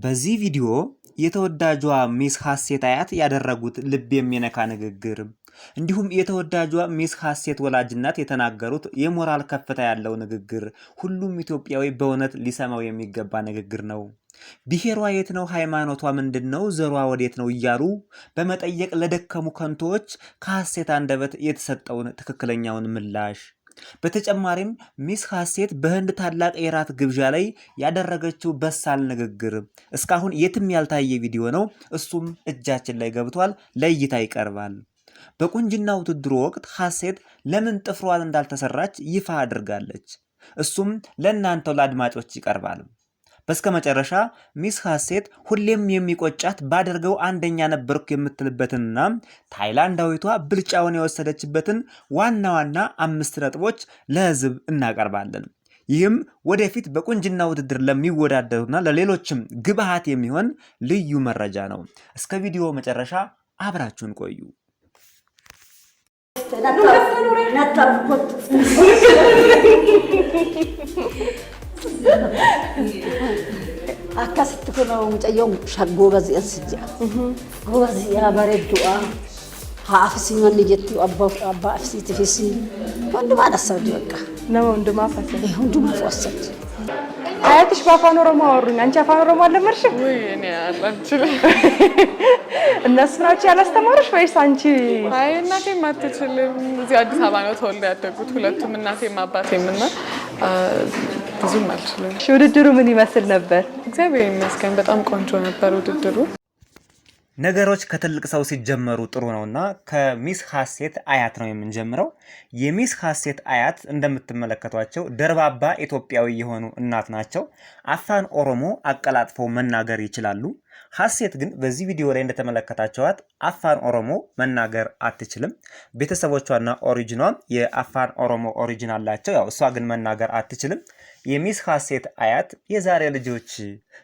በዚህ ቪዲዮ የተወዳጇ ሚስ ሀሴት አያት ያደረጉት ልብ የሚነካ ንግግር እንዲሁም የተወዳጇ ሚስ ሀሴት ወላጅናት የተናገሩት የሞራል ከፍታ ያለው ንግግር ሁሉም ኢትዮጵያዊ በእውነት ሊሰማው የሚገባ ንግግር ነው። ብሔሯ የት ነው? ሃይማኖቷ ምንድነው? ዘሯ ወዴት ነው? እያሉ በመጠየቅ ለደከሙ ከንቶች ከሀሴት አንደበት የተሰጠውን ትክክለኛውን ምላሽ በተጨማሪም ሚስ ሀሴት በህንድ ታላቅ የራት ግብዣ ላይ ያደረገችው በሳል ንግግር እስካሁን የትም ያልታየ ቪዲዮ ነው። እሱም እጃችን ላይ ገብቷል፣ ለእይታ ይቀርባል። በቁንጅና ውድድሩ ወቅት ሀሴት ለምን ጥፍሯን እንዳልተሰራች ይፋ አድርጋለች። እሱም ለእናንተው ለአድማጮች ይቀርባል። በስከመጨረሻ ሚስ ሀሴት ሁሌም የሚቆጫት ባደርገው አንደኛ ነበርኩ የምትልበትንና ታይላንዳዊቷ ብልጫውን የወሰደችበትን ዋና ዋና 5 ነጥቦች ለህዝብ እናቀርባለን። ይህም ወደፊት በቁንጅና ውድድር ለሚወዳደሩና ለሌሎችም ግብአት የሚሆን ልዩ መረጃ ነው። እስከ ቪዲዮ መጨረሻ አብራችሁን ቆዩ። akkasitti kun mucayyoon shaggooba zi'ansijja gooba zi'aa bareeddu'a haafisii manni jettu abbaa afisiitifis hundumaa dhassabdi bakka nama hundumaa fassad hundumaa fassad አያትሽ በአፋን ኦሮሞ አወሩኝ። አንቺ አፋን ኦሮሞ አልለመድሽም ወይ? እኔ አልችልም። እነሱ ናቸው ያላስተማሩሽ ወይስ አንቺ? አይ እናቴም አትችልም። እዚህ አዲስ አበባ ነው ተወልዳ ያደጉት ሁለቱም እናቴም አባቴም እና ብዙም አልችልም። ውድድሩ ምን ይመስል ነበር? እግዚአብሔር ይመስገን በጣም ቆንጆ ነበር ውድድሩ። ነገሮች ከትልቅ ሰው ሲጀመሩ ጥሩ ነውና ከሚስ ሀሴት አያት ነው የምንጀምረው። የሚስ ሀሴት አያት እንደምትመለከቷቸው ደርባባ ኢትዮጵያዊ የሆኑ እናት ናቸው። አፋን ኦሮሞ አቀላጥፈው መናገር ይችላሉ። ሀሴት ግን በዚህ ቪዲዮ ላይ እንደተመለከታችኋት አፋን ኦሮሞ መናገር አትችልም። ቤተሰቦቿና ኦሪጂኗም የአፋን ኦሮሞ ኦሪጂን አላቸው። ያው እሷ ግን መናገር አትችልም። የሚስ ሀሴት አያት የዛሬ ልጆች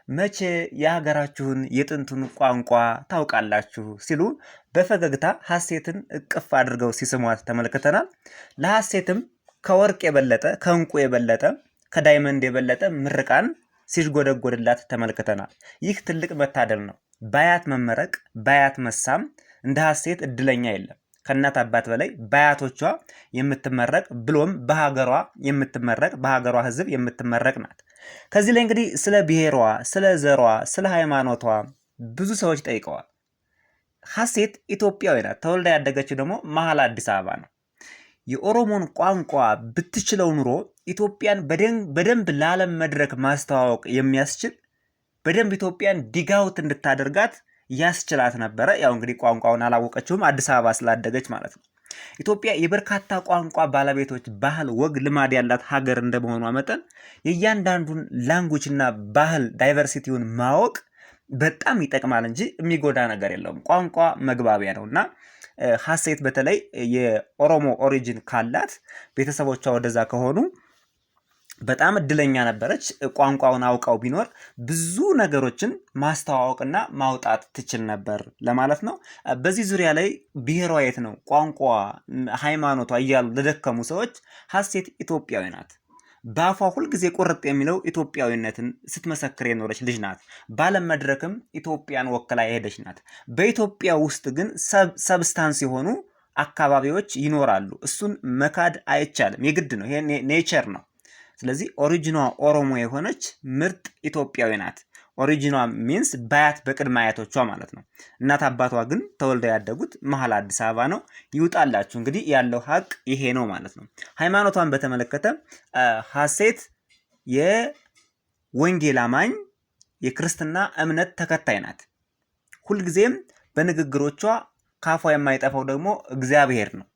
መቼ የሀገራችሁን የጥንቱን ቋንቋ ታውቃላችሁ ሲሉ በፈገግታ ሀሴትን እቅፍ አድርገው ሲስሟት ተመልክተናል። ለሀሴትም ከወርቅ የበለጠ ከእንቁ የበለጠ ከዳይመንድ የበለጠ ምርቃን ሲጎደጎድላት ተመልክተናል። ይህ ትልቅ መታደል ነው። ባያት መመረቅ፣ ባያት መሳም እንደ ሀሴት እድለኛ የለም። ከእናት አባት በላይ ባያቶቿ የምትመረቅ ብሎም በሀገሯ የምትመረቅ በሀገሯ ሕዝብ የምትመረቅ ናት። ከዚህ ላይ እንግዲህ ስለ ብሔሯ፣ ስለ ዘሯ፣ ስለ ሃይማኖቷ ብዙ ሰዎች ጠይቀዋል። ሀሴት ኢትዮጵያዊ ናት። ተወልዳ ያደገችው ደግሞ መሀል አዲስ አበባ ነው። የኦሮሞን ቋንቋ ብትችለው ኑሮ ኢትዮጵያን በደንብ ለዓለም መድረክ ማስተዋወቅ የሚያስችል በደንብ ኢትዮጵያን ዲጋውት እንድታደርጋት ያስችላት ነበረ። ያው እንግዲህ ቋንቋውን አላወቀችውም አዲስ አበባ ስላደገች ማለት ነው። ኢትዮጵያ የበርካታ ቋንቋ ባለቤቶች ባህል፣ ወግ፣ ልማድ ያላት ሀገር እንደመሆኗ መጠን የእያንዳንዱን ላንጉጅና ባህል ዳይቨርሲቲውን ማወቅ በጣም ይጠቅማል እንጂ የሚጎዳ ነገር የለውም። ቋንቋ መግባቢያ ነውና ሀሴት በተለይ የኦሮሞ ኦሪጂን ካላት ቤተሰቦቿ ወደዛ ከሆኑ በጣም እድለኛ ነበረች። ቋንቋውን አውቀው ቢኖር ብዙ ነገሮችን ማስተዋወቅና ማውጣት ትችል ነበር ለማለት ነው። በዚህ ዙሪያ ላይ ብሔሯ የት ነው፣ ቋንቋ፣ ሃይማኖቷ እያሉ ለደከሙ ሰዎች ሀሴት ኢትዮጵያዊ ናት። በአፏ ሁልጊዜ ቁርጥ የሚለው ኢትዮጵያዊነትን ስትመሰክር የኖረች ልጅ ናት። ባለም መድረክም ኢትዮጵያን ወክላ የሄደች ናት። በኢትዮጵያ ውስጥ ግን ሰብስታንስ የሆኑ አካባቢዎች ይኖራሉ። እሱን መካድ አይቻልም፣ የግድ ነው። ይሄ ኔቸር ነው። ስለዚህ ኦሪጂኗ ኦሮሞ የሆነች ምርጥ ኢትዮጵያዊ ናት። ኦሪጂኗ ሚንስ ባያት በቅድመ አያቶቿ ማለት ነው። እናት አባቷ ግን ተወልደው ያደጉት መሀል አዲስ አበባ ነው። ይውጣላችሁ እንግዲህ ያለው ሀቅ ይሄ ነው ማለት ነው። ሃይማኖቷን በተመለከተ ሀሴት የወንጌል አማኝ የክርስትና እምነት ተከታይ ናት። ሁልጊዜም በንግግሮቿ ካፏ የማይጠፋው ደግሞ እግዚአብሔር ነው።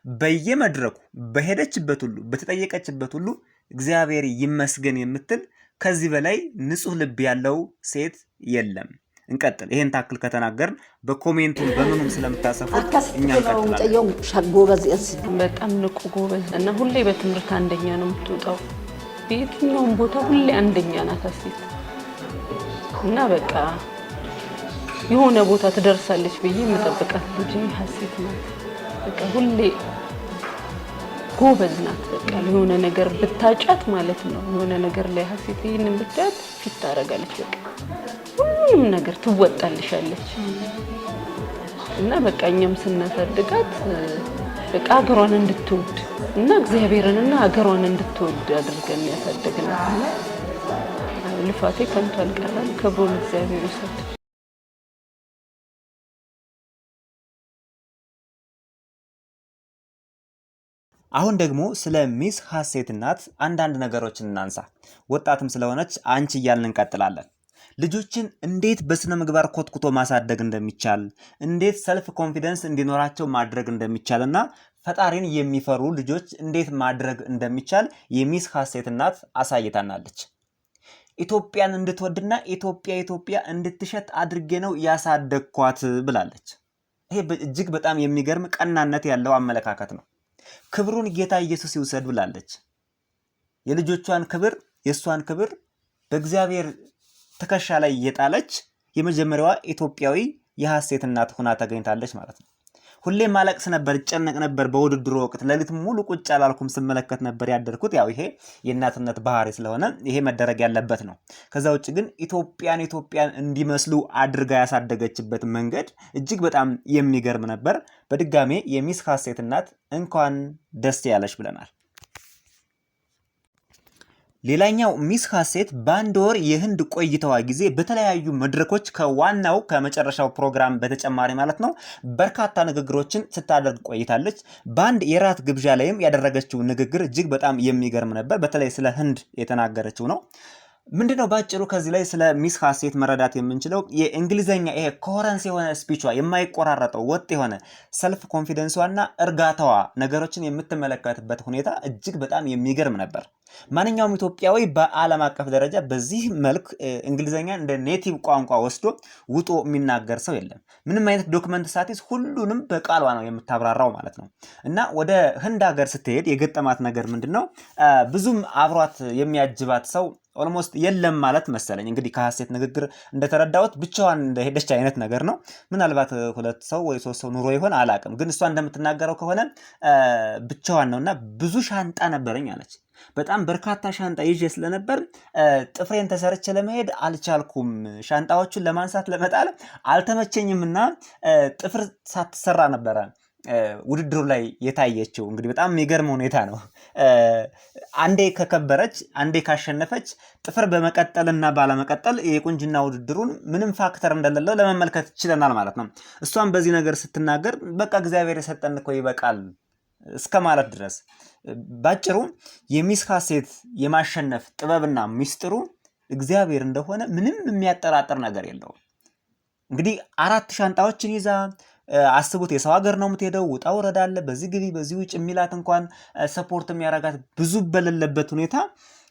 በየመድረኩ በሄደችበት ሁሉ በተጠየቀችበት ሁሉ እግዚአብሔር ይመስገን የምትል ከዚህ በላይ ንጹህ ልብ ያለው ሴት የለም። እንቀጥል። ይሄን ታክል ከተናገርን በኮሜንቱም በምኑም ስለምታሰፉት እኛ ሙጨየው ሻጎባ ዚያስ በጣም ንቁ ጎበዝ እና ሁሌ በትምህርት አንደኛ ነው የምትወጣው። በየትኛውም ቦታ ሁሌ አንደኛ ናት ሀሴት እና በቃ የሆነ ቦታ ትደርሳለች ብዬ የምጠብቃት ልጅ ሀሴት ናት። በቃ ሁሌ ጎበዝ ናት። በቃ የሆነ ነገር ብታጫት ማለት ነው የሆነ ነገር ላይ ሀሴት ይሄንን ብቻት ፊት ታረጋለች። በቃ ምንም ነገር ትወጣልሻለች እና በቃ እኛም ስናሳድጋት በቃ ሀገሯን እንድትወድ እና እግዚአብሔርንና ሀገሯን እንድትወድ አድርገን ያሳደግናት እና ልፋቴ ከንቱ አልቀረም። ክብሩን እግዚአብሔር ይሰጥ። አሁን ደግሞ ስለ ሚስ ሀሴት እናት አንዳንድ ነገሮችን እናንሳ። ወጣትም ስለሆነች አንቺ እያልን እንቀጥላለን። ልጆችን እንዴት በስነ ምግባር ኮትኩቶ ማሳደግ እንደሚቻል፣ እንዴት ሰልፍ ኮንፊደንስ እንዲኖራቸው ማድረግ እንደሚቻልና ፈጣሪን የሚፈሩ ልጆች እንዴት ማድረግ እንደሚቻል የሚስ ሀሴት እናት አሳይታናለች። ኢትዮጵያን እንድትወድና ኢትዮጵያ እንድትሸት አድርጌ ነው ያሳደግኳት ብላለች። ይሄ እጅግ በጣም የሚገርም ቀናነት ያለው አመለካከት ነው። ክብሩን ጌታ ኢየሱስ ይውሰድ ብላለች። የልጆቿን ክብር የሷን ክብር በእግዚአብሔር ትከሻ ላይ እየጣለች የመጀመሪያዋ ኢትዮጵያዊ የሀሴት እናት ሆና ተገኝታለች ማለት ነው። ሁሌም ማለቅስ ነበር፣ ጨነቅ ነበር። በውድድሩ ወቅት ሌሊት ሙሉ ቁጭ አላልኩም፣ ስመለከት ነበር ያደርኩት። ያው ይሄ የእናትነት ባህሪ ስለሆነ ይሄ መደረግ ያለበት ነው። ከዛ ውጭ ግን ኢትዮጵያን እንዲመስሉ አድርጋ ያሳደገችበት መንገድ እጅግ በጣም የሚገርም ነበር። በድጋሜ የሚስ ሀሴት እናት እንኳን ደስ ያለሽ ብለናል። ሌላኛው ሚስ ሀሴት በአንድ ወር የህንድ ቆይታዋ ጊዜ በተለያዩ መድረኮች ከዋናው ከመጨረሻው ፕሮግራም በተጨማሪ ማለት ነው በርካታ ንግግሮችን ስታደርግ ቆይታለች። በአንድ የራት ግብዣ ላይም ያደረገችው ንግግር እጅግ በጣም የሚገርም ነበር። በተለይ ስለ ህንድ የተናገረችው ነው። ምንድነው ባጭሩ ከዚህ ላይ ስለ ሚስ ሀሴት መረዳት የምንችለው የእንግሊዘኛ ይሄ ኮሄረንስ የሆነ ስፒቿ የማይቆራረጠው ወጥ የሆነ ሰልፍ ኮንፊደንሷና እርጋታዋ ነገሮችን የምትመለከትበት ሁኔታ እጅግ በጣም የሚገርም ነበር። ማንኛውም ኢትዮጵያዊ በዓለም አቀፍ ደረጃ በዚህ መልክ እንግሊዘኛ እንደ ኔቲቭ ቋንቋ ወስዶ ውጦ የሚናገር ሰው የለም። ምንም አይነት ዶክመንት ሳትይዝ ሁሉንም በቃሏ ነው የምታብራራው ማለት ነው። እና ወደ ህንድ ሀገር ስትሄድ የገጠማት ነገር ምንድነው? ብዙም አብሯት የሚያጅባት ሰው ኦልሞስት የለም ማለት መሰለኝ። እንግዲህ ከሀሴት ንግግር እንደተረዳሁት ብቻዋን እንደሄደች አይነት ነገር ነው። ምናልባት 2 ሰው ወይ 3 ሰው ኑሮ ይሆን አላቅም። ግን እሷ እንደምትናገረው ከሆነ ብቻዋን ነውና ብዙ ሻንጣ ነበረኝ አለች። በጣም በርካታ ሻንጣ ይዤ ስለነበር ጥፍሬን ተሰርቼ ለመሄድ አልቻልኩም። ሻንጣዎቹን ለማንሳት ለመጣል አልተመቸኝምና ጥፍር ሳትሰራ ነበረ ውድድሩ ላይ የታየችው። እንግዲህ በጣም የሚገርም ሁኔታ ነው። አንዴ ከከበረች አንዴ ካሸነፈች ጥፍር በመቀጠልና ባለመቀጠል የቁንጅና ውድድሩን ምንም ፋክተር እንደሌለው ለመመልከት ችለናል ማለት ነው። እሷም በዚህ ነገር ስትናገር በቃ እግዚአብሔር የሰጠን እኮ ይበቃል እስከ ማለት ድረስ። ባጭሩ የሚስ ሀሴት የማሸነፍ ጥበብና ሚስጥሩ እግዚአብሔር እንደሆነ ምንም የሚያጠራጥር ነገር የለውም። እንግዲህ 4 ሻንጣዎችን ይዛ አስቡት። የሰው ሀገር ነው የምትሄደው። ውጣ ወረዳ አለ፣ በዚህ ግቢ በዚህ ውጭ የሚላት እንኳን ሰፖርት የሚያረጋት ብዙ በሌለበት ሁኔታ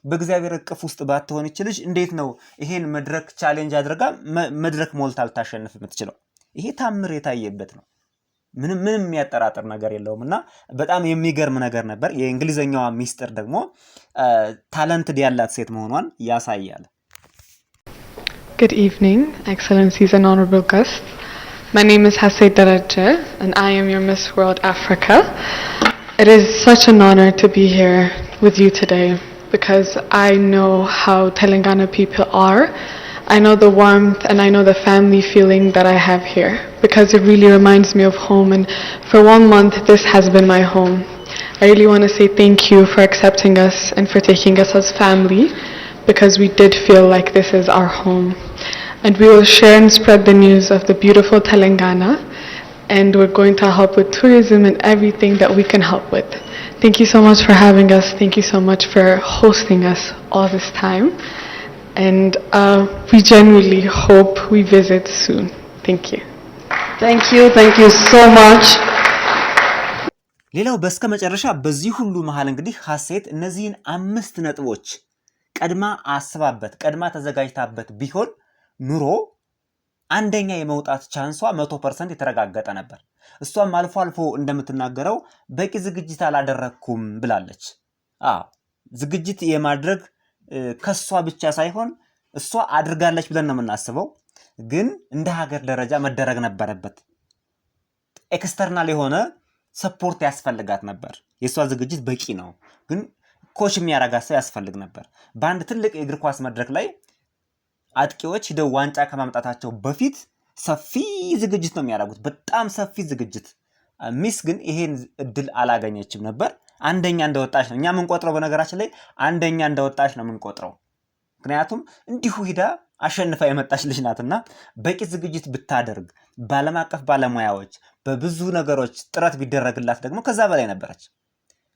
በእግዚአብሔር እቅፍ ውስጥ ባትሆን ይችልሽ እንዴት ነው ይሄን መድረክ ቻሌንጅ አድርጋ መድረክ ሞልታ ልታሸንፍ የምትችለው? ይሄ ታምር የታየበት ነው። ምንም የሚያጠራጥር ነገር የለውም እና በጣም የሚገርም ነገር ነበር። የእንግሊዘኛዋ ሚስጥር ደግሞ ታለንትድ ያላት ሴት መሆኗን ያሳያል። Good evening, Excellencies and Honorable Guests. My name is Haseet Daraja and I am your Miss World Africa. It is such an honor to be here with you today because I know how Telangana people are. I know the warmth and I know the family feeling that I have here because it really reminds me of home, and for 1 month this has been my home. I really want to say thank you for accepting us and for taking us as family because we did feel like this is our home. And we will share and spread the news of the beautiful Telangana, and we're going to help with tourism and everything that we can help with. Thank you so much for having us. Thank you so much for hosting us all this time. And we genuinely hope we visit soon. Thank you. Thank you so much. ሌላው በስከ መጨረሻ በዚህ ሁሉ መሃል እንግዲህ ሀሴት እነዚህን 5 ነጥቦች ቀድማ አስባበት ቀድማ ተዘጋጅታበት ቢሆን ኑሮ አንደኛ የመውጣት ቻንሷ 100% የተረጋገጠ ነበር። እሷም አልፎ አልፎ እንደምትናገረው በቂ ዝግጅት አላደረኩም ብላለች። ዝግጅት የማድረግ ከሷ ብቻ ሳይሆን እሷ አድርጋለች ብለን ነው የምናስበው፣ ግን እንደ ሀገር ደረጃ መደረግ ነበረበት። ኤክስተርናል የሆነ ሰፖርት ያስፈልጋት ነበር። የሷ ዝግጅት በቂ ነው፣ ግን ኮች የሚያረጋት ሰው ያስፈልግ ነበር። በአንድ ትልቅ የእግር ኳስ መድረክ ላይ አጥቂዎች ሄደው ዋንጫ ከማምጣታቸው በፊት ሰፊ ዝግጅት ነው የሚያደርጉት፣ በጣም ሰፊ ዝግጅት። ሚስ ግን ይሄን እድል አላገኘችም ነበር። አንደኛ እንደወጣች ነው እኛ የምንቆጥረው። በነገራችን ላይ አንደኛ እንደወጣች ነው የምንቆጥረው፣ ምክንያቱም እንዲሁ ሂዳ አሸንፋ የመጣች ልጅ ናትና በቂ ዝግጅት ብታደርግ በዓለም አቀፍ ባለሙያዎች በብዙ ነገሮች ጥረት ቢደረግላት ደግሞ ከዛ በላይ ነበረች።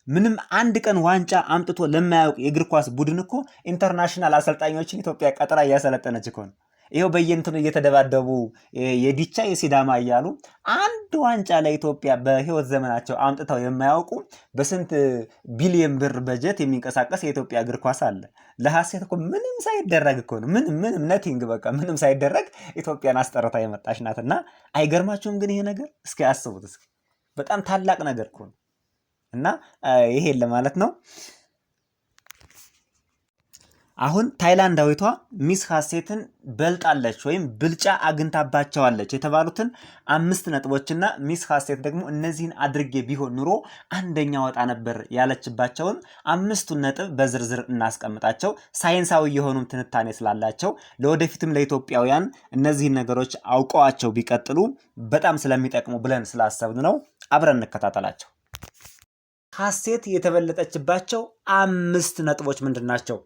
ምንም አንድ ቀን ዋንጫ አምጥቶ ለማያውቅ የእግር ኳስ ቡድን እኮ ኢንተርናሽናል አሰልጣኞችን ኢትዮጵያ ቀጥራ እያሰለጠነች እኮ ነው። ይሄው በየእንትኑ እየተደባደቡ የዲቻ የሲዳማ እያሉ አንድ ዋንጫ ለኢትዮጵያ በህይወት ዘመናቸው አምጥተው የማያውቁ በስንት ቢሊየን ብር በጀት የሚንቀሳቀስ የኢትዮጵያ እግር ኳስ አለ። ለሐሴት እኮ ምንም ሳይደረግ እኮ ነው፣ ምንም ነቲንግ፣ በቃ ምንም ሳይደረግ ኢትዮጵያን አስጠርታ የመጣች ናትና አይገርማችሁም? ግን ይሄ ነገር እስኪ አስቡት፣ እስኪ በጣም ታላቅ ነገር እኮ ነው። እና ይሄን ለማለት ነው። አሁን ታይላንዳዊቷ ሚስ ሐሴትን በልጣለች ወይም ብልጫ አግኝታባቸዋለች የተባሉትን 5 ነጥቦችና ሚስ ሐሴት ደግሞ እነዚህን አድርጌ ቢሆን ኑሮ አንደኛ ወጣ ነበር ያለችባቸውን 5ቱን ነጥብ በዝርዝር እናስቀምጣቸው። ሳይንሳዊ የሆኑም ትንታኔ ስላላቸው ለወደፊትም ለኢትዮጵያውያን እነዚህን ነገሮች አውቀዋቸው ቢቀጥሉ በጣም ስለሚጠቅሙ ብለን ስላሰብን ነው። አብረን እንከታተላቸው። ሐሴት የተበለጠችባቸው 5 ነጥቦች ምንድን ናቸው?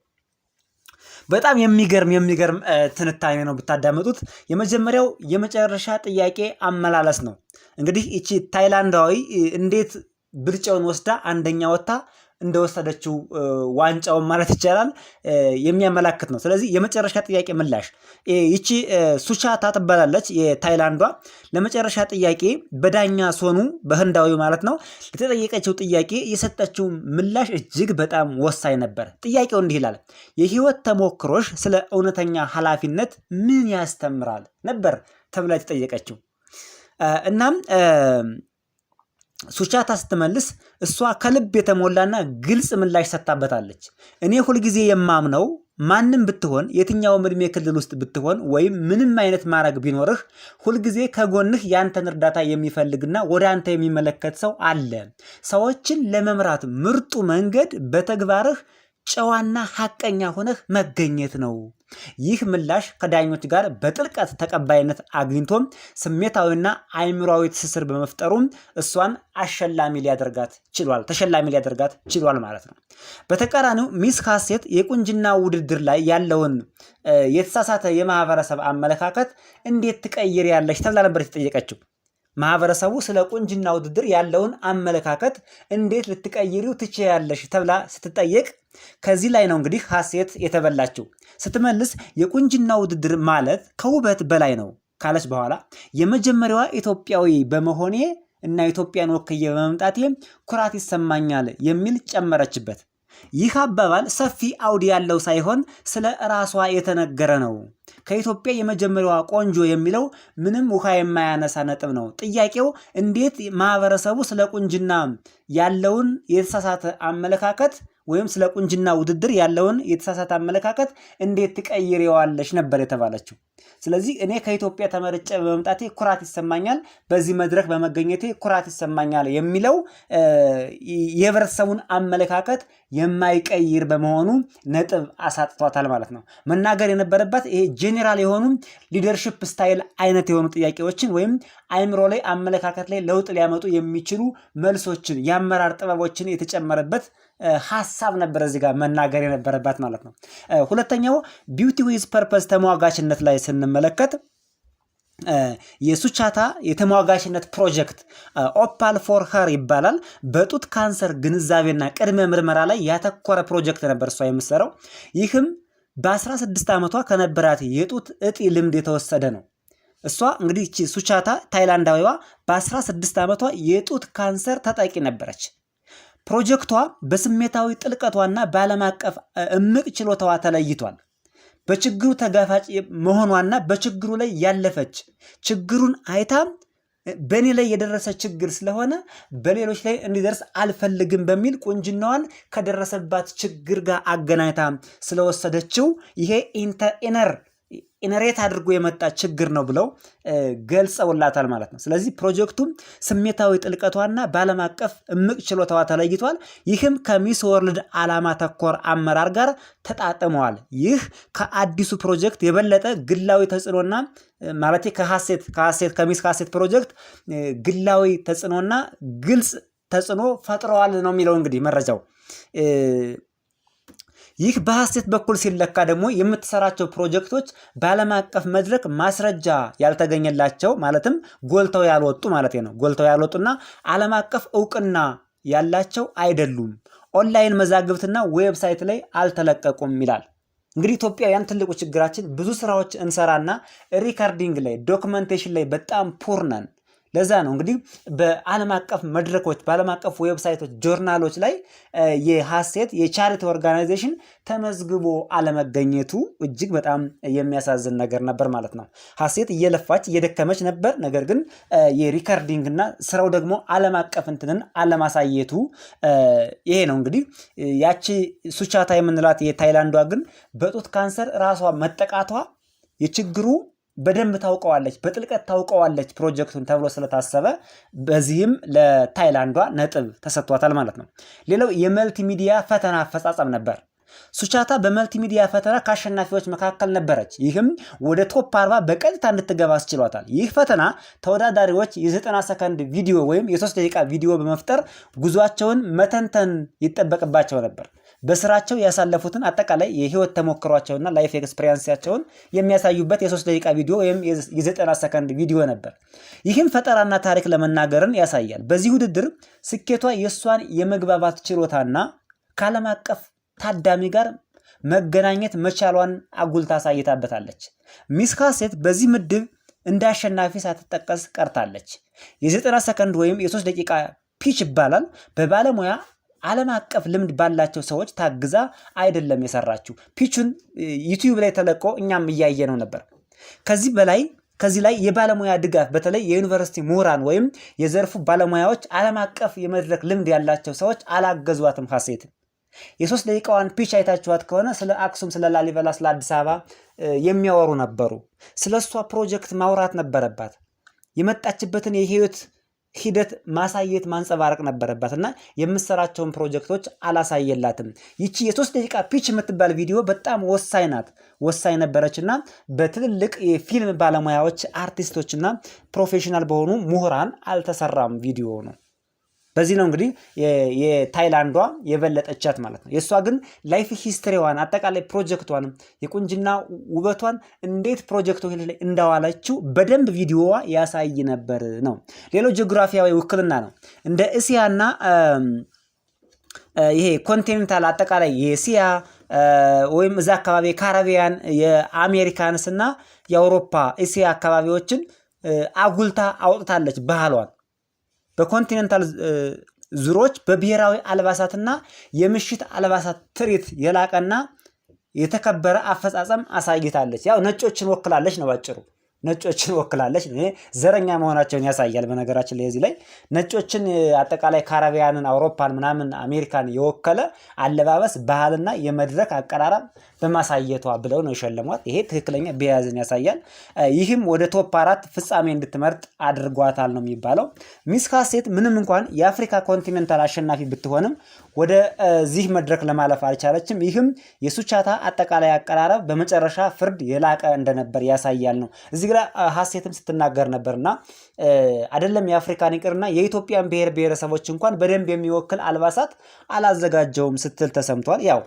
በጣም የሚገርም ትንታኔ ነው ብታዳመጡት። የመጀመሪያው የመጨረሻ ጥያቄ አመላለስ ነው። እንግዲህ እቺ ታይላንዳዊ እንዴት ብልጫውን ወስዳ አንደኛ ወጣ እንደወሰደችው ዋንጫውን ማለት ይቻላል የሚያመላክት ነው። ስለዚህ የመጨረሻ ጥያቄ ምላሽ ይቺ ሱቻታ ትባላለች የታይላንዷ። ለመጨረሻ ጥያቄ በዳኛ ሶኑ በህንዳዊ ማለት ነው ለተጠየቀችው ጥያቄ የሰጠችው ምላሽ እጅግ በጣም ወሳኝ ነበር። ጥያቄው እንዲህ ይላል፣ የህይወት ተሞክሮሽ ስለ እውነተኛ ኃላፊነት ምን ያስተምራል ነበር ተብላ የተጠየቀችው። እናም ሱቻታ ስትመልስ እሷ ከልብ የተሞላና ግልጽ ምላሽ ሰጥታበታለች። እኔ ሁልጊዜ የማምነው ማንም ብትሆን የትኛውም እድሜ ክልል ውስጥ ብትሆን ወይም ምንም አይነት ማድረግ ቢኖርህ ሁልጊዜ ከጎንህ ያንተን እርዳታ የሚፈልግና ወደ አንተ የሚመለከት ሰው አለ። ሰዎችን ለመምራት ምርጡ መንገድ በተግባርህ ጨዋና ሐቀኛ ሆነህ መገኘት ነው። ይህ ምላሽ ከዳኞች ጋር በጥልቀት ተቀባይነት አግኝቶ ስሜታዊና አእምሯዊ ትስስር በመፍጠሩ እሷን ተሸላሚ ሊያደርጋት ችሏል ማለት ነው። በተቃራኒው ሚስ ሐሴት የቁንጅና ውድድር ላይ ያለውን የተሳሳተ የማህበረሰብ አመለካከት እንዴት ትቀይሪያለሽ ተብላ ነበር የተጠየቀችው። ማህበረሰቡ ስለ ቁንጅና ውድድር ያለውን አመለካከት እንዴት ልትቀይሪው ትችያለሽ ተብላ ስትጠየቅ ከዚህ ላይ ነው እንግዲህ ሐሴት የተበላችው። ስትመልስ የቁንጅና ውድድር ማለት ከውበት በላይ ነው ካለች በኋላ የመጀመሪያዋ ኢትዮጵያዊ በመሆኔ እና ኢትዮጵያን ወክዬ በመምጣቴ ኩራት ይሰማኛል የሚል ጨመረችበት። ይህ አባባል ሰፊ አውድ ያለው ሳይሆን ስለ ራሷ የተነገረ ነው። ከኢትዮጵያ የመጀመሪያዋ ቆንጆ የሚለው ምንም ውሃ የማያነሳ ነጥብ ነው። ጥያቄው እንዴት ማህበረሰቡ ስለ ቁንጅና ያለውን የተሳሳተ አመለካከት ወይም ስለ ቁንጅና ውድድር ያለውን የተሳሳተ አመለካከት እንዴት ትቀይሪዋለሽ ነበር የተባለችው። ስለዚህ እኔ ከኢትዮጵያ ተመርጬ በመምጣቴ ኩራት ይሰማኛል፣ በዚህ መድረክ በመገኘቴ ኩራት ይሰማኛል የሚለው የህብረተሰቡን አመለካከት የማይቀይር በመሆኑ ነጥብ አሳጥቷታል ማለት ነው። መናገር የነበረባት ይሄ ጄኔራል የሆኑ ሊደርሺፕ ስታይል አይነት የሆኑ ጥያቄዎችን ወይም አይምሮ ላይ አመለካከት ላይ ለውጥ ሊያመጡ የሚችሉ መልሶችን የአመራር ጥበቦችን የተጨመረበት ሐሳብ ነበር እዚህ ጋር መናገር የነበረባት ማለት ነው። ሁለተኛው ቢዩቲ ዊዝ ፐርፐስ ተሟጋችነት ላይ ስንመለከት የሱቻታ የተሟጋችነት ፕሮጀክት ኦፓል ፎር ሄር ይባላል። በጡት ካንሰር ግንዛቤና ቅድመ ምርመራ ላይ ያተኮረ ፕሮጀክት ነበር እሷ የምትሰራው። ይህም በ16 ዓመቷ ከነበራት የጡት እጢ ልምድ የተወሰደ ነው። እሷ እንግዲህ ሱቻታ ታይላንዳዊዋ በ16 ዓመቷ የጡት ካንሰር ተጠቂ ነበረች። ፕሮጀክቷ በስሜታዊ ጥልቀቷና በዓለም አቀፍ እምቅ ችሎታዋ ተለይቷል። በችግሩ ተጋፋጭ መሆኗና በችግሩ ላይ ያለፈች ችግሩን አይታ በእኔ ላይ የደረሰ ችግር ስለሆነ በሌሎች ላይ እንዲደርስ አልፈልግም በሚል ቁንጅናዋን ከደረሰባት ችግር ጋር አገናኝታ ስለወሰደችው ይሄ ኢነር ኢነሬት አድርጎ የመጣ ችግር ነው ብለው ገልጸውላታል ማለት ነው። ስለዚህ ፕሮጀክቱ ስሜታዊ ጥልቀቷና በዓለም አቀፍ እምቅ ችሎታዋ ተለይቷል። ይህም ከሚስ ወርልድ ዓላማ ተኮር አመራር ጋር ተጣጥመዋል። ይህ ከአዲሱ ፕሮጀክት የበለጠ ግላዊ ተጽዕኖና ማለት ከሚስ ሀሴት ፕሮጀክት ግላዊ ተጽዕኖና ግልጽ ተጽዕኖ ፈጥረዋል ነው የሚለው እንግዲህ መረጃው። ይህ በሀሴት በኩል ሲለካ ደግሞ የምትሰራቸው ፕሮጀክቶች በዓለም አቀፍ መድረክ ማስረጃ ያልተገኘላቸው ማለትም ጎልተው ያልወጡ ማለት ነው። ጎልተው ያልወጡና ዓለም አቀፍ እውቅና ያላቸው አይደሉም። ኦንላይን መዛግብትና ዌብሳይት ላይ አልተለቀቁም ይላል። እንግዲህ ኢትዮጵያውያን ትልቁ ችግራችን ብዙ ስራዎች እንሰራና ሪካርዲንግ ላይ ዶክመንቴሽን ላይ በጣም ፑር ነን። ለዛ ነው እንግዲህ በዓለም አቀፍ መድረኮች በዓለም አቀፍ ዌብሳይቶች ጆርናሎች ላይ የሀሴት የቻሪቲ ኦርጋናይዜሽን ተመዝግቦ አለመገኘቱ እጅግ በጣም የሚያሳዝን ነገር ነበር ማለት ነው። ሀሴት እየለፋች እየደከመች ነበር። ነገር ግን የሪካርዲንግ እና ስራው ደግሞ ዓለም አቀፍ እንትንን አለማሳየቱ ይሄ ነው እንግዲህ። ያቺ ሱቻታ የምንላት የታይላንዷ ግን በጡት ካንሰር ራሷ መጠቃቷ የችግሩ በደንብ ታውቀዋለች፣ በጥልቀት ታውቀዋለች ፕሮጀክቱን ተብሎ ስለታሰበ በዚህም ለታይላንዷ ነጥብ ተሰጥቷታል ማለት ነው። ሌላው የመልቲሚዲያ ፈተና አፈጻጸም ነበር። ሱቻታ በመልቲሚዲያ ፈተና ከአሸናፊዎች መካከል ነበረች። ይህም ወደ ቶፕ 40 በቀጥታ እንድትገባ አስችሏታል። ይህ ፈተና ተወዳዳሪዎች የ90 ሰከንድ ቪዲዮ ወይም የ3 ደቂቃ ቪዲዮ በመፍጠር ጉዟቸውን መተንተን ይጠበቅባቸው ነበር። በስራቸው ያሳለፉትን አጠቃላይ የህይወት ተሞክሯቸውና ላይፍ ኤክስፒሪየንሳቸውን የሚያሳዩበት የ3 ደቂቃ ቪዲዮ ወይም የ90 ሰከንድ ቪዲዮ ነበር። ይህም ፈጠራና ታሪክ ለመናገርን ያሳያል። በዚህ ውድድር ስኬቷ የእሷን የመግባባት ችሎታና ከዓለም አቀፍ ታዳሚ ጋር መገናኘት መቻሏን አጉልታ አሳይታበታለች። ሚስ ሀሴት በዚህ ምድብ እንደ አሸናፊ ሳትጠቀስ ቀርታለች። የ90 ሰከንድ ወይም የ3 ደቂቃ ፒች ይባላል። በባለሙያ ዓለም አቀፍ ልምድ ባላቸው ሰዎች ታግዛ አይደለም የሰራችው። ፒቹን ዩቲዩብ ላይ ተለቆ እኛም እያየነው ነበር። ከዚህ ላይ የባለሙያ ድጋፍ በተለይ የዩኒቨርሲቲ ምሁራን ወይም የዘርፉ ባለሙያዎች ዓለም አቀፍ የመድረክ ልምድ ያላቸው ሰዎች አላገዟትም። ሀሴት የ3 ደቂቃዋን ፒች አይታችኋት ከሆነ ስለ አክሱም፣ ስለ ላሊበላ፣ ስለ አዲስ አበባ የሚያወሩ ነበሩ። ስለ እሷ ፕሮጀክት ማውራት ነበረባት። የመጣችበትን የህይወት ሂደት ማሳየት ማንጸባረቅ ነበረባት እና የምትሰራቸውን ፕሮጀክቶች አላሳየላትም። ይቺ የ3 ደቂቃ ፒች የምትባል ቪዲዮ በጣም ወሳኝ ነበረችና በትልልቅ የፊልም ባለሙያዎች አርቲስቶችና ፕሮፌሽናል በሆኑ ምሁራን አልተሰራም ቪዲዮ ነው። በዚህ ነው እንግዲህ የታይላንዷ የበለጠቻት ማለት ነው። የእሷ ግን ላይፍ ሂስትሪዋን አጠቃላይ ፕሮጀክቷን የቁንጅና ውበቷን እንዴት ፕሮጀክቱ ላይ እንዳዋለችው በደንብ ቪዲዮዋ ያሳይ ነበር ነው። ሌላው ጂኦግራፊያዊ ውክልና ነው። እንደ እስያና ይሄ ኮንቲኔንታል አጠቃላይ የእስያ ወይም እዛ አካባቢ ካሪቢያን የአሜሪካንስ እና የአውሮፓ እስያ አካባቢዎችን አጉልታ አውጥታለች ባህሏን። በኮንቲኔንታል ዙሮች በብሔራዊ አልባሳትና የምሽት አልባሳት ትርኢት የላቀና የተከበረ አፈጻጸም አሳይታለች። ያው ነጮችን ወክላለች ነው ባጭሩ። ነጮችን ወክላለች። ዘረኛ መሆናቸውን ያሳያል። በነገራችን ላይ እዚህ ላይ ነጮችን አጠቃላይ ካሪቢያንን፣ አውሮፓን፣ ምናምን አሜሪካን የወከለ አለባበስ ባህልና የመድረክ አቀራረብ በማሳየቷ ብለው ነው የሸለሟት። ይሄ ትክክለኛ ቢያዝን ያሳያል። ይህም ወደ ቶፕ 4 ፍጻሜ እንድትመርጥ አድርጓታል ነው የሚባለው። ሚስ ሀሴት ምንም እንኳን የአፍሪካ ኮንቲኔንታል አሸናፊ ብትሆንም ወደ ዚህ መድረክ ለማለፍ አልቻለችም። ይህም የሱቻታ አጠቃላይ አቀራረብ በመጨረሻ ፍርድ የላቀ እንደነበር ያሳያል ነው። እዚህ ጋር ሀሴትም ስትናገር ነበርና አይደለም የአፍሪካን ይቅርና የኢትዮጵያን ብሔር ብሔረሰቦች እንኳን በደንብ የሚወክል አልባሳት አላዘጋጀውም ስትል ተሰምቷል። ያው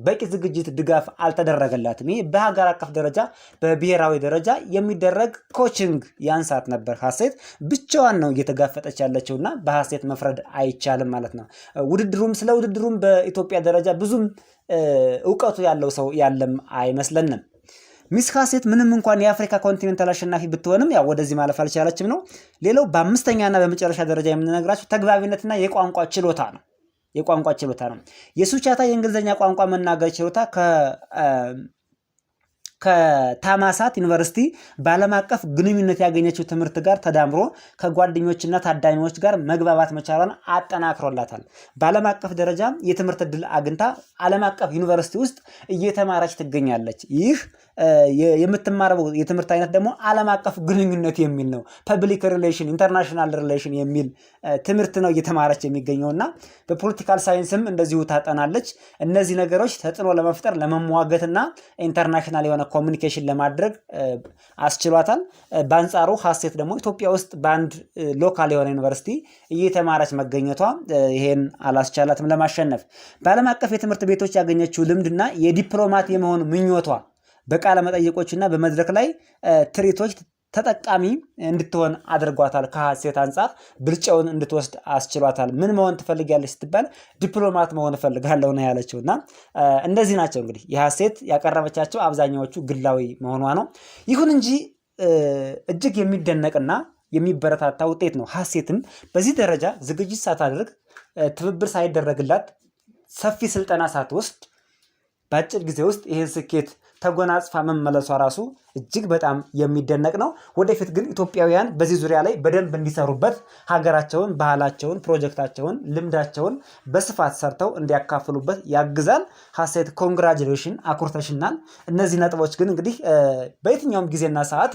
በቂ ዝግጅት ድጋፍ አልተደረገላትም። ይህ በሀገር አቀፍ ደረጃ በብሔራዊ ደረጃ የሚደረግ ኮችንግ ያንሳት ነበር። ሀሴት ብቻዋን ነው እየተጋፈጠች ያለችውና በሀሴት መፍረድ አይቻልም ማለት ነው። ስለ ውድድሩም በኢትዮጵያ ደረጃ ብዙም እውቀቱ ያለው ሰው ያለም አይመስለንም። ሚስ ሀሴት ምንም እንኳን የአፍሪካ ኮንቲኔንታል አሸናፊ ብትሆንም ያው ወደዚህ ማለፍ አልቻለችም ነው። ሌላው በአምስተኛና በመጨረሻ ደረጃ የምንነግራችሁ ተግባቢነትና የቋንቋ ችሎታ ነው። የሱቻታ የእንግሊዝኛ ቋንቋ መናገር ችሎታ ከታማሳት ዩኒቨርሲቲ በዓለም አቀፍ ግንኙነት ያገኘችው ትምህርት ጋር ተዳምሮ ከጓደኞችና ታዳሚዎች ጋር መግባባት መቻሏን አጠናክሮላታል። በዓለም አቀፍ ደረጃ የትምህርት ዕድል አግኝታ ዓለም አቀፍ ዩኒቨርሲቲ ውስጥ እየተማረች ትገኛለች። ይህ የምትማረው የትምህርት አይነት ደግሞ ዓለም አቀፍ ግንኙነት የሚል ነው። ፐብሊክ ሪሌሽን፣ ኢንተርናሽናል ሪሌሽን የሚል ትምህርት ነው እየተማረች የሚገኘውና በፖለቲካል ሳይንስም እንደዚሁ ታጠናለች። እነዚህ ነገሮች ተጽዕኖ ለመፍጠር ለመሟገትና ኢንተርናሽናል የሆነ ኮሚኒኬሽን ለማድረግ አስችሏታል። በአንጻሩ ሀሴት ደግሞ ኢትዮጵያ ውስጥ በአንድ ሎካል የሆነ ዩኒቨርሲቲ እየተማረች መገኘቷ ይሄን አላስቻላትም ለማሸነፍ። በዓለም አቀፍ የትምህርት ቤቶች ያገኘችው ልምድና የዲፕሎማት የመሆን ምኞቷ በቃለ መጠይቆችና በመድረክ ላይ ትርኢቶች ተጠቃሚ እንድትሆን አድርጓታል። ከሀሴት አንጻር ብልጫውን እንድትወስድ አስችሏታል። ምን መሆን ትፈልጊያለች ስትባል ዲፕሎማት መሆን እፈልጋለሁ ነው ያለችው። እና እንደዚህ ናቸው እንግዲህ የሀሴት ያቀረበቻቸው አብዛኛዎቹ ግላዊ መሆኗ ነው። ይሁን እንጂ እጅግ የሚደነቅና የሚበረታታ ውጤት ነው። ሀሴትም በዚህ ደረጃ ዝግጅት ሳታደርግ ትብብር ሳይደረግላት ሰፊ ስልጠና ሳትወስድ በአጭር ጊዜ ውስጥ ይህን ስኬት ተጎናጽፋ መመለሷ ራሱ እጅግ በጣም የሚደነቅ ነው። ወደፊት ግን ኢትዮጵያውያን በዚህ ዙሪያ ላይ በደንብ እንዲሰሩበት ሀገራቸውን፣ ባህላቸውን፣ ፕሮጀክታቸውን፣ ልምዳቸውን በስፋት ሰርተው እንዲያካፍሉበት ያግዛል። ሀሴት ኮንግራጁሌሽን፣ አኩርተሽናል። እነዚህ ነጥቦች ግን እንግዲህ በየትኛውም ጊዜና ሰዓት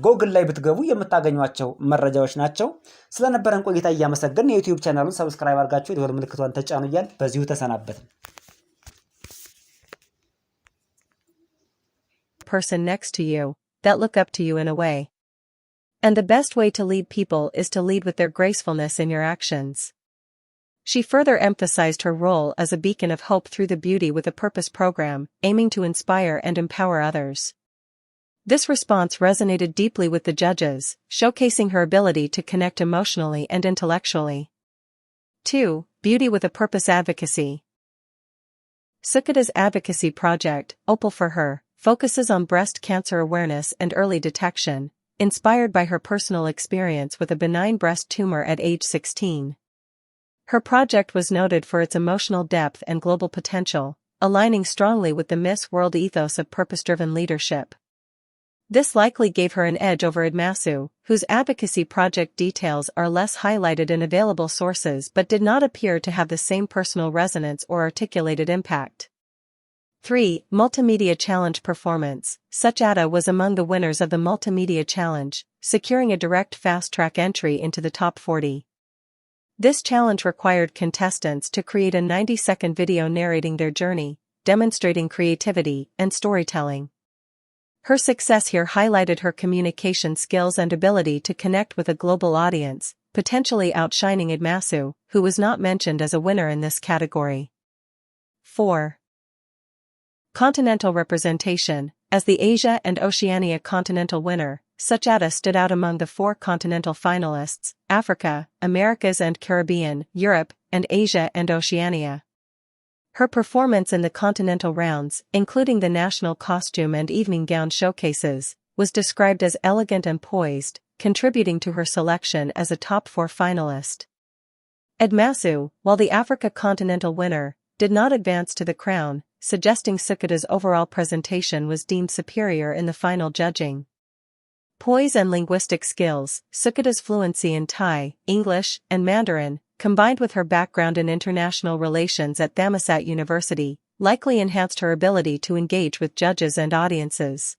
ጎግል ላይ ብትገቡ የምታገኟቸው መረጃዎች ናቸው። ስለነበረን ቆይታ እያመሰገን የዩቲዩብ ቻናሉን ሰብስክራይብ አድርጋችሁ የደወል ምልክቷን ተጫኑ እያል በዚሁ ተሰናበትን። Person next to you that look up to you in a way. And the best way to lead people is to lead with their gracefulness in your actions. She further emphasized her role as a beacon of hope through the Beauty with a Purpose program, aiming to inspire and empower others. This response resonated deeply with the judges, showcasing her ability to connect emotionally and intellectually. 2. Beauty with a Purpose advocacy. Sukhada's advocacy project, Opal for Her, focuses on breast cancer awareness and early detection, inspired by her personal experience with a benign breast tumor at age 16. Her project was noted for its emotional depth and global potential, aligning strongly with the Miss World ethos of purpose-driven leadership. This likely gave her an edge over Edmasu, whose advocacy project details are less highlighted in available sources but did not appear to have the same personal resonance or articulated impact. 3. Multimedia Challenge Performance. Suchata was among the winners of the Multimedia Challenge, securing a direct fast-track entry into the top 40. This challenge required contestants to create a 90-second video narrating their journey, demonstrating creativity and storytelling. Her success here highlighted her communication skills and ability to connect with a global audience, potentially outshining Edmasu, who was not mentioned as a winner in this category. 4. Continental representation. As the Asia and Oceania continental winner, Suchata stood out among the 4 continental finalists: Africa, Americas and Caribbean, Europe, and Asia and Oceania. Her performance in the continental rounds, including the national costume and evening gown showcases, was described as elegant and poised, contributing to her selection as a top 4 finalist. Edmasu, while the Africa continental winner, did not advance to the crown, suggesting Sukhada's overall presentation was deemed superior in the final judging. Poise and linguistic skills. Sukhada's fluency in Thai, English, and Mandarin, combined with her background in international relations at Thammasat University, likely enhanced her ability to engage with judges and audiences.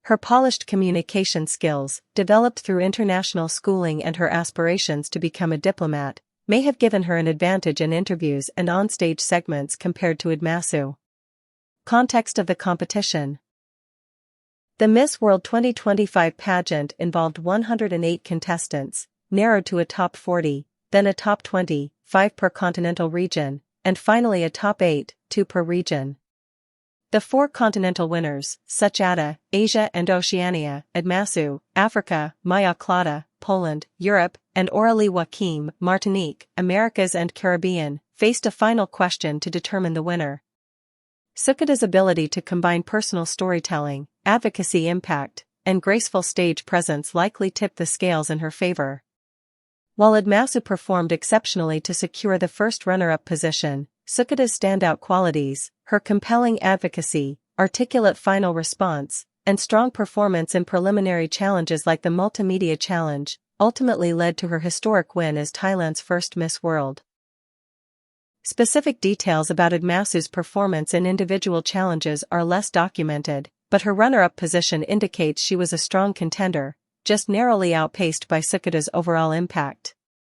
Her polished communication skills, developed through international schooling and her aspirations to become a diplomat, may have given her an advantage in interviews and on-stage segments compared to Edmasu. Context of the competition. The Miss World 2025 pageant involved 108 contestants, narrowed to a top 40, then a top 20, 5 per continental region, and finally a top 8, 2 per region. The 4 continental winners, Suchata, Asia and Oceania, Edmasu, Africa, Maya Clara, Poland, Europe, and Aurélie Joachim, Martinique, Americas and Caribbean, faced a final question to determine the winner. Sukhada's ability to combine personal storytelling, advocacy impact, and graceful stage presence likely tipped the scales in her favor. While Edmasu performed exceptionally to secure the first runner-up position, Sukhada's standout qualities, her compelling advocacy, articulate final response, and strong performance in preliminary challenges like the Multimedia Challenge, ultimately led to her historic win as Thailand's first Miss World. Specific details about Edmasu's performance in individual challenges are less documented, but her runner-up position indicates she was a strong contender, just narrowly outpaced by Sukada's overall impact.